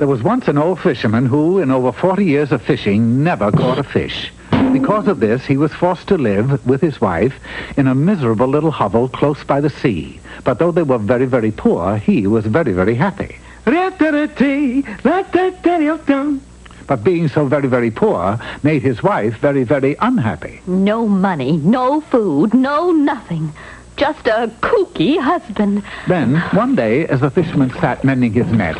There was once an old fisherman who, in over 40 years of fishing, never caught a fish. Because of this, he was forced to live, with his wife, in a miserable little hovel close by the sea. But though they were very, very poor, he was very, very happy. But being so very, very poor made his wife very, very unhappy. No money, no food, no nothing. Just a kooky husband. Then, one day, as the fisherman sat mending his nets...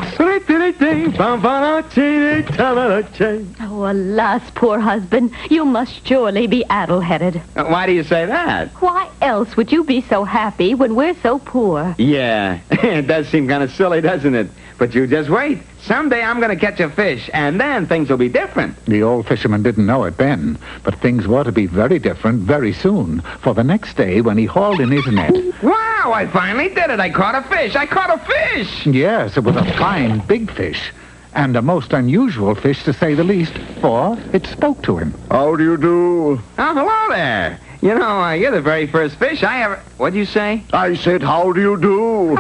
Oh, alas, poor husband, you must surely be addle-headed. Why do you say that? Why else would you be so happy when we're so poor? Yeah, it does seem kind of silly, doesn't it? But you just wait. Someday I'm going to catch a fish, and then things will be different. The old fisherman didn't know it then, but things were to be very different very soon. For the next day, when he hauled in his net... Wow, I finally did it. I caught a fish. I caught a fish. Yes, it was a fine, big fish. And a most unusual fish, to say the least, for it spoke to him. How do you do? Oh, hello there. You know, you're the very first fish I ever... What'd you say? I said, how do you do?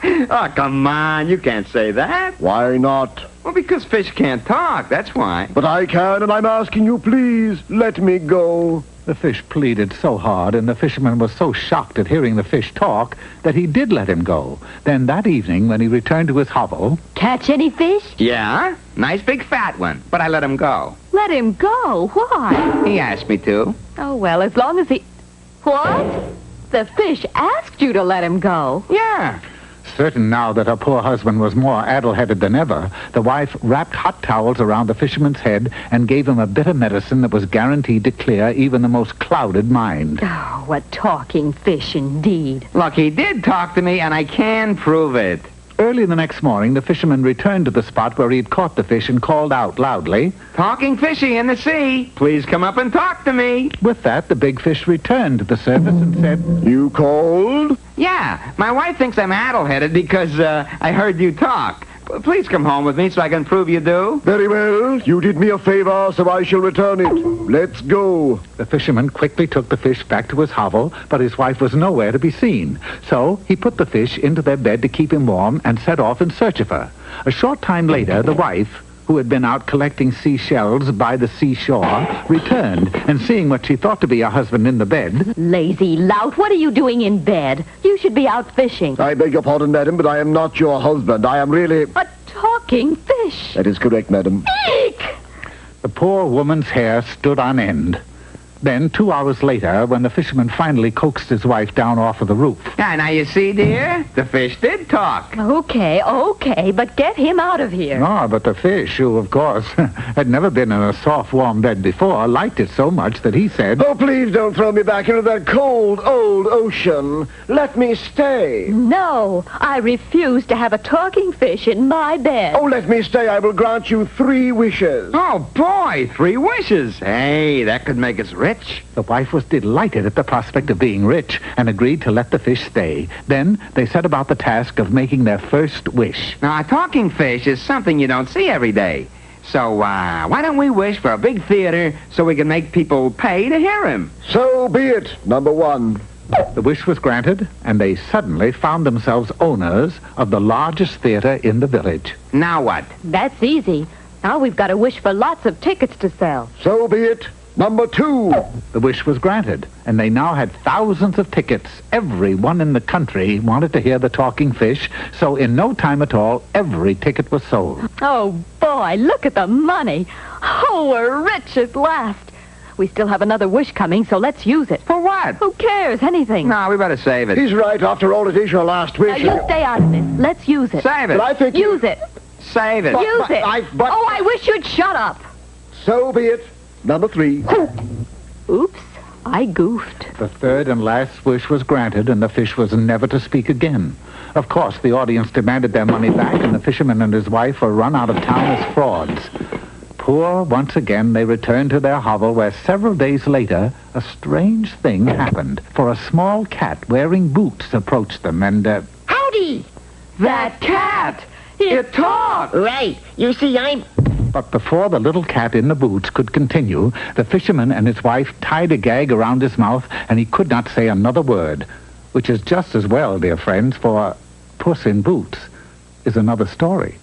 Oh, come on. You can't say that. Why not? Well, because fish can't talk. That's why. But I can, and I'm asking you, please, let me go. The fish pleaded so hard, and the fisherman was so shocked at hearing the fish talk that he did let him go. Then that evening, when he returned to his hovel... Catch any fish? Yeah, nice big fat one. But I let him go. Let him go? Why? He asked me to. Oh, well, as long as he... What? The fish asked you to let him go? Yeah. Certain now that her poor husband was more addle-headed than ever, the wife wrapped hot towels around the fisherman's head and gave him a bitter medicine that was guaranteed to clear even the most clouded mind. Oh, a talking fish indeed. Look, he did talk to me, and I can prove it. Early the next morning, the fisherman returned to the spot where he had caught the fish and called out loudly, "Talking fishy in the sea, please come up and talk to me." With that, the big fish returned to the surface and said, You called? Yeah, my wife thinks I'm addle-headed because I heard you talk. Please come home with me so I can prove you do. Very well. You did me a favor, so I shall return it. Let's go. The fisherman quickly took the fish back to his hovel, but his wife was nowhere to be seen. So he put the fish into their bed to keep him warm and set off in search of her. A short time later, the wife, who had been out collecting seashells by the seashore, returned, and seeing what she thought to be her husband in the bed... Lazy lout, what are you doing in bed? You should be out fishing. I beg your pardon, madam, but I am not your husband. I am really... A talking fish. That is correct, madam. Eek! The poor woman's hair stood on end. Then, 2 hours later, when the fisherman finally coaxed his wife down off of the roof... Yeah, now you see, dear, the fish did talk. Okay, but get him out of here. Ah, but the fish, who, of course, had never been in a soft, warm bed before, liked it so much that he said... Oh, please don't throw me back into that cold, old ocean. Let me stay. No, I refuse to have a talking fish in my bed. Oh, let me stay. I will grant you 3 wishes. Oh, boy, 3 wishes. Hey, that could make us rich. The wife was delighted at the prospect of being rich and agreed to let the fish stay. Then they set about the task of making their first wish. Now, a talking fish is something you don't see every day. So, why don't we wish for a big theater so we can make people pay to hear him? So be it, number 1. The wish was granted, and they suddenly found themselves owners of the largest theater in the village. Now what? That's easy. Now we've got to wish for lots of tickets to sell. So be it. Number 2. The wish was granted, and they now had thousands of tickets. Everyone in the country wanted to hear the talking fish, so in no time at all, every ticket was sold. Oh, boy, look at the money. Oh, we're rich at last. We still have another wish coming, so let's use it. For what? Who cares? Anything. No, we better save it. He's right. After all, it is your last wish. You stay out of this. Let's use it. Save it. But I think... Use it. Save it. Use it. Oh, I wish you'd shut up. So be it. Number 3. Oops, I goofed. The third and last wish was granted, and the fish was never to speak again. Of course, the audience demanded their money back, and the fisherman and his wife were run out of town as frauds. Poor, once again, they returned to their hovel, where several days later, a strange thing happened. For a small cat wearing boots approached them, and, Howdy! That cat! It talked! Right. You see, I'm... But before the little cat in the boots could continue, the fisherman and his wife tied a gag around his mouth, and he could not say another word. Which is just as well, dear friends, for Puss in Boots is another story.